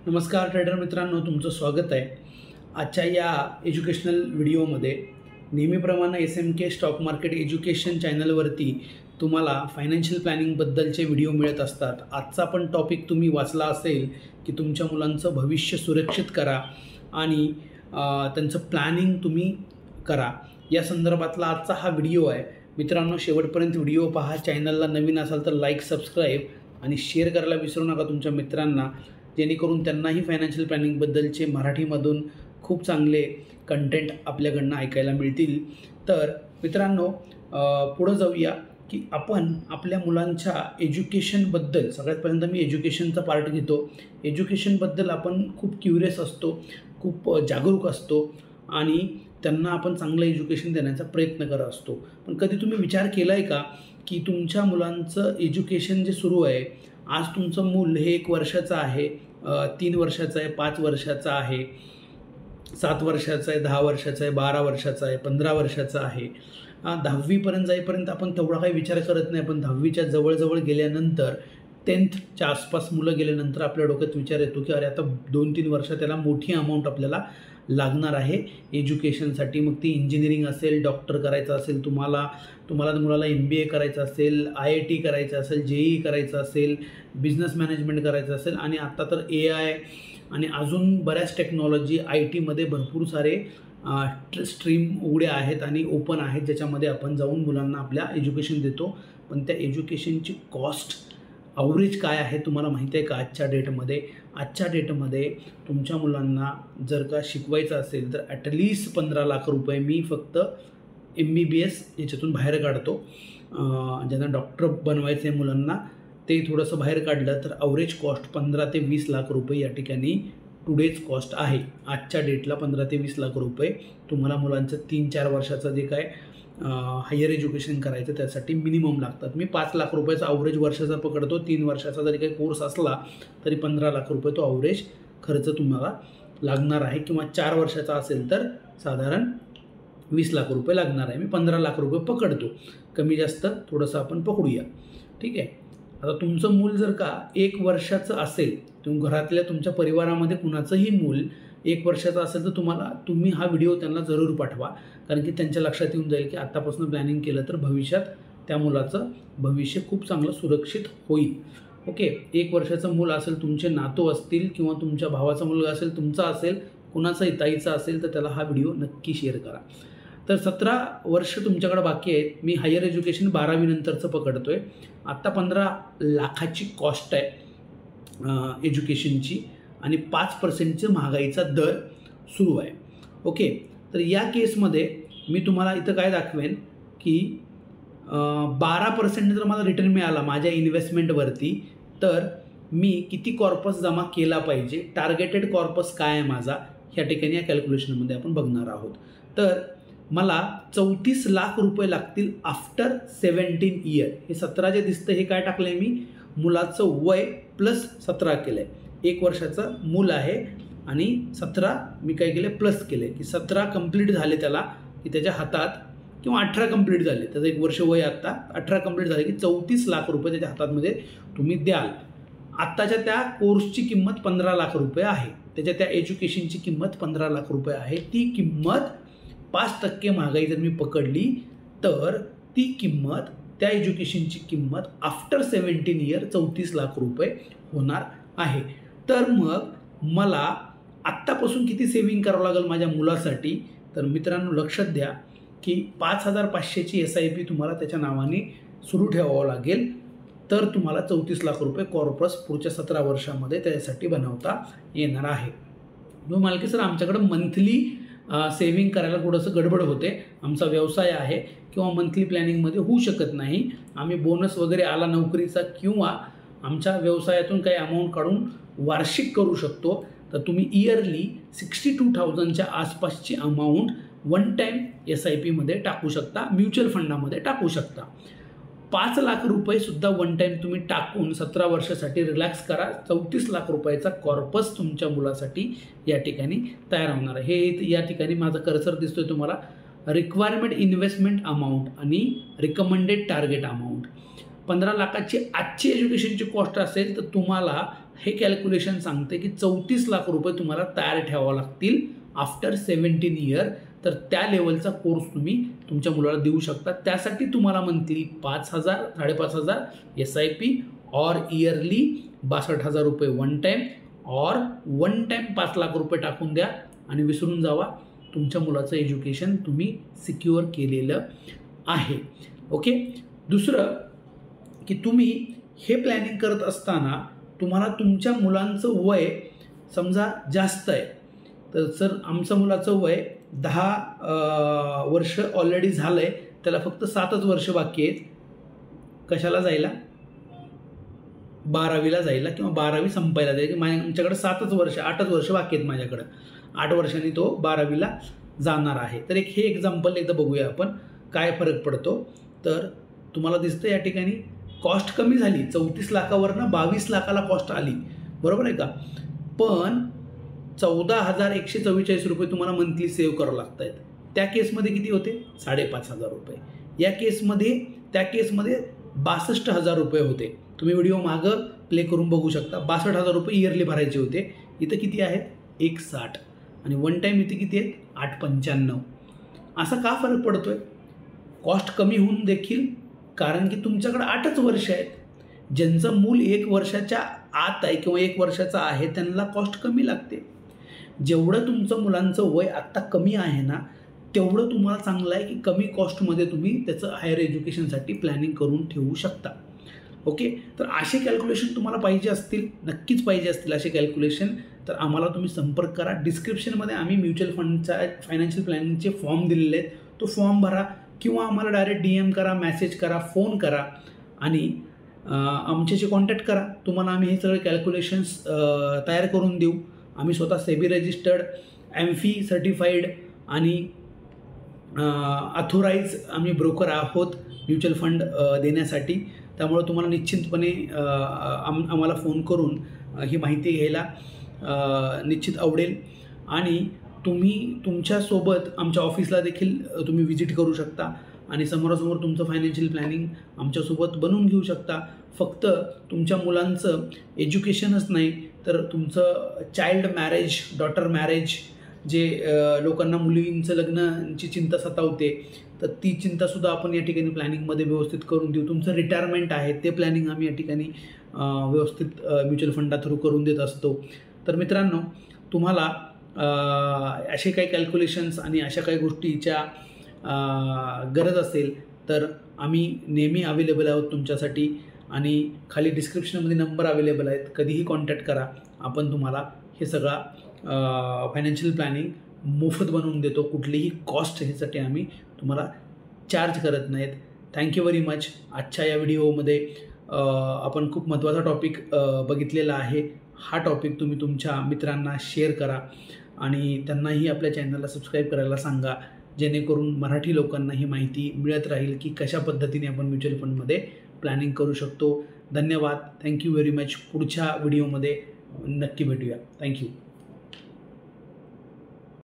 नमस्कार ट्रेडर मित्रांनो, तुमचं स्वागत आहे आजच्या या एज्युकेशनल व्हिडिओमध्ये। नेहमीप्रमाणे SMK स्टॉक मार्केट एज्युकेशन चॅनलवरती तुम्हाला फायनान्शियल प्लॅनिंगबद्दलचे व्हिडिओ मिळत असतात। आजचा पण टॉपिक तुम्ही वाचला असेल की तुमच्या मुलांचं भविष्य सुरक्षित करा आणि त्यांचं प्लॅनिंग तुम्ही करा, या संदर्भातला आजचा हा व्हिडिओ आहे। मित्रांनो, शेवटपर्यंत व्हिडिओ पहा। चॅनलला नवीन असाल तर लाईक, सबस्क्राईब आणि शेअर करायला विसरू नका तुमच्या मित्रांना, जेणेकरून त्यांनाही फायनान्शियल प्लॅनिंगबद्दलचे मराठीमधून खूप चांगले कंटेंट आपल्याकडनं ऐकायला मिळतील। तर मित्रांनो, पुढे जाऊया की आपण आपल्या मुलांच्या एज्युकेशनबद्दल, सगळ्यात पहिल्यांदा मी एज्युकेशनचा पार्ट घेतो। एज्युकेशनबद्दल आपण खूप क्युरियस असतो, खूप जागरूक असतो आणि त्यांना आपण चांगलं एज्युकेशन देण्याचा प्रयत्न करत असतो। पण कधी तुम्ही विचार केला आहे का की तुमच्या मुलांचं एज्युकेशन जे सुरू आहे, आज तुमचं मूल हे 1 वर्षाचं आहे, 3 वर्षाचं आहे, 5 वर्षाचं आहे, 7 वर्षाचं आहे, 10 वर्षाचं आहे, 12 वर्षाचं आहे, 15 वर्षाचं आहे। 10वीपर्यंत जाईपर्यंत आपण तेवढा काही विचार करत नाही, पण 10वीच्या जवळजवळ गेल्यानंतर 10thच्या आसपास मुलं गेल्यानंतर आपल्या डोक्यात विचार येतो की अरे आता 2-3 वर्षात त्याला मोठी अमाऊंट आपल्याला लागणार आहे एज्युकेशनसाठी। मग ती इंजिनिअरिंग असेल, डॉक्टर करायचं असेल, तुम्हाला मुलाला MBA करायचं असेल, IIT करायचं असेल, JEE करायचं असेल, बिझनेस मॅनेजमेंट करायचं असेल आणि आता तर AI आणि अजून बऱ्याच टेक्नॉलॉजी IT मध्ये भरपूर सारे स्ट्रीम उघड्या आहेत आणि ओपन आहेत, ज्याच्यामध्ये आपण जाऊन मुलांना आपल्या एज्युकेशन देतो। पण त्या एज्युकेशनची कॉस्ट ॲव्हरेज काय आहे तुम्हाला माहिती आहे का? आजच्या डेटमध्ये तुमच्या मुलांना जर का शिकवायचं असेल तर ॲटलिस्ट 15 लाख रुपये मी फक्त MBBS याच्यातून बाहेर काढतो। ज्यांना डॉक्टर बनवायचं आहे मुलांना, ते थोडंसं बाहेर काढलं तर ॲव्हरेज कॉस्ट 15 ते 20 लाख रुपये या ठिकाणी टुडेज कॉस्ट आहे। आजच्या डेटला 15 ते 20 लाख रुपये तुम्हाला मुलांचं 3-4 वर्षाचं जे काय हायर एज्युकेशन करायचं त्यासाठी मिनिमम लागतात। मी 5 लाख रुपयाचा ॲव्हरेज वर्षाचा पकडतो। 3 वर्षाचा जरी काही कोर्स असला तरी 15 लाख रुपये तो ॲव्हरेज खर्च तुम्हाला लागणार आहे, किंवा 4 वर्षाचा असेल तर साधारण 20 लाख रुपये लागणार आहे। मी 15 लाख रुपये पकडतो, कमी जास्त थोडंसं आपण पकडूया, ठीक आहे। आता तुमचं मूल जर का 1 वर्षाचं असेल, घरातल्या तुमच्या परिवारामध्ये कुणाचंही मूल 1 वर्षाचा असेल तर तुम्ही हा व्हिडिओ त्यांना जरूर पाठवा, कारण की त्यांच्या लक्षात येऊन जाईल की आत्तापासून प्लॅनिंग केलं तर भविष्यात त्या मुलाचं भविष्य खूप चांगलं सुरक्षित होईल। ओके, 1 वर्षाचं मूल असेल, तुमचे नातू असतील किंवा तुमच्या भावाचा मुलगा असेल, तुमचा असेल, कुणाचाही ताईचा असेल, तर त्याला हा व्हिडिओ नक्की शेअर करा। तर 17 वर्ष तुमच्याकडे बाकी आहेत। मी हायर एज्युकेशन 12वी नंतरचं पकडतो आहे। आत्ता 15 लाखाची कॉस्ट आहे एज्युकेशनची आणि 5% महागाईचा दर सुरू आहे। ओके, तर या केसमध्ये मी तुम्हाला इथं काय दाखवेन की 12% जर मला रिटर्न मिळाला माझ्या इन्व्हेस्टमेंटवरती, तर मी किती कॉर्पस जमा केला पाहिजे, टार्गेटेड कॉर्पस काय आहे माझा, ह्या ठिकाणी या कॅल्क्युलेशनमध्ये आपण बघणार आहोत। तर मला 34 लाख रुपये लागतील आफ्टर 17 इयर। हे 17 जे दिसतं हे काय टाकलं आहे मी, मुलाचं वय प्लस 17 केलं आहे। 1 वर्षाचं मूल आहे आणि 17 मी काय केलं प्लस केले की 17 कंप्लीट झाले त्याला, की त्याच्या हातात, किंवा 18 कंप्लीट झाले, त्याचं 1 वर्ष वय आत्ता 18 कंप्लीट झाले की 34 लाख रुपये त्याच्या हातामध्ये तुम्ही द्याल। आत्ताच्या त्या कोर्सची किंमत 15 लाख रुपये आहे, त्याच्या त्या एज्युकेशनची किंमत 15 लाख रुपये आहे। ती किंमत 5% महागाई जर मी पकडली तर ती किंमत, त्या एज्युकेशनची किंमत आफ्टर 17 इयर 34 लाख रुपये होणार आहे। तर मग मला आत्तापासून किती सेव्हिंग करावं लागेल माझ्या मुलासाठी? तर मित्रांनो, लक्षात द्या की 5,500ची SIP तुम्हाला त्याच्या नावाने सुरू ठेवावं लागेल, तर तुम्हाला 34 लाख रुपये कॉर्पस पुढच्या 17 वर्षामध्ये त्याच्यासाठी बनवता येणार आहे। जो मालकी सर, आमच्याकडं मंथली सेव्हिंग करायला थोडंसं गडबड होते, आमचा व्यवसाय आहे किंवा मंथली प्लॅनिंगमध्ये होऊ शकत नाही, आम्ही बोनस वगैरे आला नोकरीचा किंवा आमच्या व्यवसायातून काही अमाऊंट काढून वार्षिक करू शकतो, तर तुम्ही इयरली 62,000च्या आसपासची अमाऊंट वन टाईम SIPमध्ये टाकू शकता, म्युच्युअल फंडामध्ये टाकू शकता। 5 लाख रुपये सुद्धा वन टाईम तुम्ही टाकून 17 वर्षासाठी रिलॅक्स करा। 34 लाख रुपयाचा कॉर्पस तुमच्या मुलासाठी या ठिकाणी तयार होणार आहे। हे या ठिकाणी माझा कर्सर दिसतोय तुम्हाला, रिक्वायरमेंट इन्व्हेस्टमेंट अमाऊंट आणि रिकमेंडेड टार्गेट अमाऊंट। 15 लाखाची आजची एज्युकेशनची कॉस्ट असेल तर तुम्हाला हे कॅल्क्युलेशन सांगते की 34 लाख रुपये तुम्हाला तयार ठेवावं लागतील आफ्टर 17 इयर. तर त्या लेवलचा कोर्स तुम्ही तुमच्या मुलाला देऊ शकता. त्यासाठी तुम्हाला मंथली 5,000 5,500 SIP और इयरली 62,000 रुपये वन टाईम और वन टाईम 5 लाख रुपये टाकून द्या आणि विसरून जावा, तुमच्या मुलाचं एज्युकेशन तुम्ही सिक्युअर केलेलं आहे. ओके. दुसरं की तुम्ही हे प्लॅनिंग करत असताना तुम्हाला तुमच्या मुलांचं वय समजा जास्त आहे, तर सर आमचं मुलाचं वय 10 वर्ष ऑलरेडी झालं आहे, त्याला फक्त 7च वर्ष बाकी आहेत कशाला जायला, 12वीला जायला किंवा 12वी संपायला जाईल. की आमच्याकडे 7च वर्ष 8च वर्ष बाकी आहेत, माझ्याकडं 8 वर्षांनी तो 12वीला जाणार आहे. तर हे एक्झाम्पल एकदा बघूया आपण काय फरक पडतो. तर तुम्हाला दिसतं या ठिकाणी कॉस्ट कमी झाली, 34 लाखावरनं 22 लाखाला कॉस्ट आली, बरोबर आहे का. पण 14,144 रुपये तुम्हाला मंथली सेव्ह करावं लागत आहेत. त्या केसमध्ये किती होते, 5,500 रुपये. त्या केसमध्ये 62,000 रुपये होते. तुम्ही व्हिडिओ मागं प्ले करून बघू शकता. 62,000 रुपये इयरली भरायचे होते. इथं किती आहेत, 160 आणि वन टाईम इथे किती आहेत, 895. असा का फरक पडतोय, कॉस्ट कमी होऊन देखील, कारण की तुमच्याकडे 8च वर्ष आहेत. ज्यांचं मूल 1 वर्षाच्या आत आहे किंवा 1 वर्षाचा आहे त्यांना कॉस्ट कमी लागते. जेवढं तुमचं मुलांचं वय आत्ता कमी आहे ना, तेवढं तुम्हाला चांगलं आहे की कमी कॉस्टमध्ये तुम्ही त्याचं हायर एज्युकेशनसाठी प्लॅनिंग करून ठेवू शकता. ओके. तर असे कॅल्क्युलेशन तुम्हाला पाहिजे असतील, नक्कीच पाहिजे असतील असे कॅल्क्युलेशन, तर आम्हाला तुम्ही संपर्क करा. डिस्क्रिप्शनमध्ये आम्ही म्युच्युअल फंडचा फायनान्शियल प्लॅनिंगचे फॉर्म दिलेले आहेत, तो फॉर्म भरा किंवा आम्हाला डायरेक्ट DM करा, मेसेज करा, फोन करा आणि आमच्याशी कॉन्टॅक्ट करा. तुम्हाला आम्ही हे सगळे कॅल्क्युलेशन्स तयार करून देऊ. आम्ही स्वतः सेबी रजिस्टर्ड, AMFI सर्टिफाईड आणि अथोराईज आम्ही ब्रोकर आहोत म्युच्युअल फंड देण्यासाठी. त्यामुळे तुम्हाला निश्चितपणे आम्हाला फोन करून ही माहिती घ्यायला निश्चित आवडेल आणि तुम्ही तुमच्यासोबत आमच्या ऑफिसला देखील तुम्ही विजिट करू शकता आणि समोरासमोर तुमचं फायनान्शियल प्लॅनिंग आमच्यासोबत बनवून घेऊ शकता. फक्त तुमच्या मुलांचं एज्युकेशनच नाही तर तुमचं चाइल्ड मॅरेज, डॉटर मॅरेज, जे लोकांना मुलींचं लग्नाची चिंता सतावते, तर ती चिंतासुद्धा आपण या ठिकाणी प्लॅनिंगमध्ये व्यवस्थित करून देऊ. तुमचं रिटायरमेंट आहे ते प्लॅनिंग आम्ही या ठिकाणी व्यवस्थित म्युच्युअल फंडा थ्रू करून देत असतो. तर मित्रांनो, तुम्हाला असे काही कॅल्क्युलेशन्स आणि अशा काही गोष्टीच्या गरज असेल तर आम्ही नेहमी अवेलेबल आहोत तुमच्यासाठी आणि खाली डिस्क्रिप्शनमध्ये नंबर अवेलेबल आहेत, कधीही कॉन्टॅक्ट करा. आपण तुम्हाला हे सगळा फायनान्शियल प्लॅनिंग मोफत बनवून देतो. कुठलीही कॉस्ट ह्यासाठी आम्ही तुम्हाला चार्ज करत नाहीत. Thank you very much. आजच्या या व्हिडिओमध्ये आपण खूप महत्त्वाचा टॉपिक बघितलेला आहे. हा टॉपिक तुम्ही तुमच्या मित्रांना शेअर करा आणि त्यांनाही आपल्या चॅनलला सबस्क्राईब करायला सांगा, जेणेकरून मराठी लोकांना ही माहिती मिळत राहील की कशा पद्धतीने आपण म्युच्युअल फंडमध्ये प्लॅनिंग करू शकतो. धन्यवाद. Thank you very much. पुढच्या व्हिडिओमध्ये नक्की भेटूया. थँक्यू.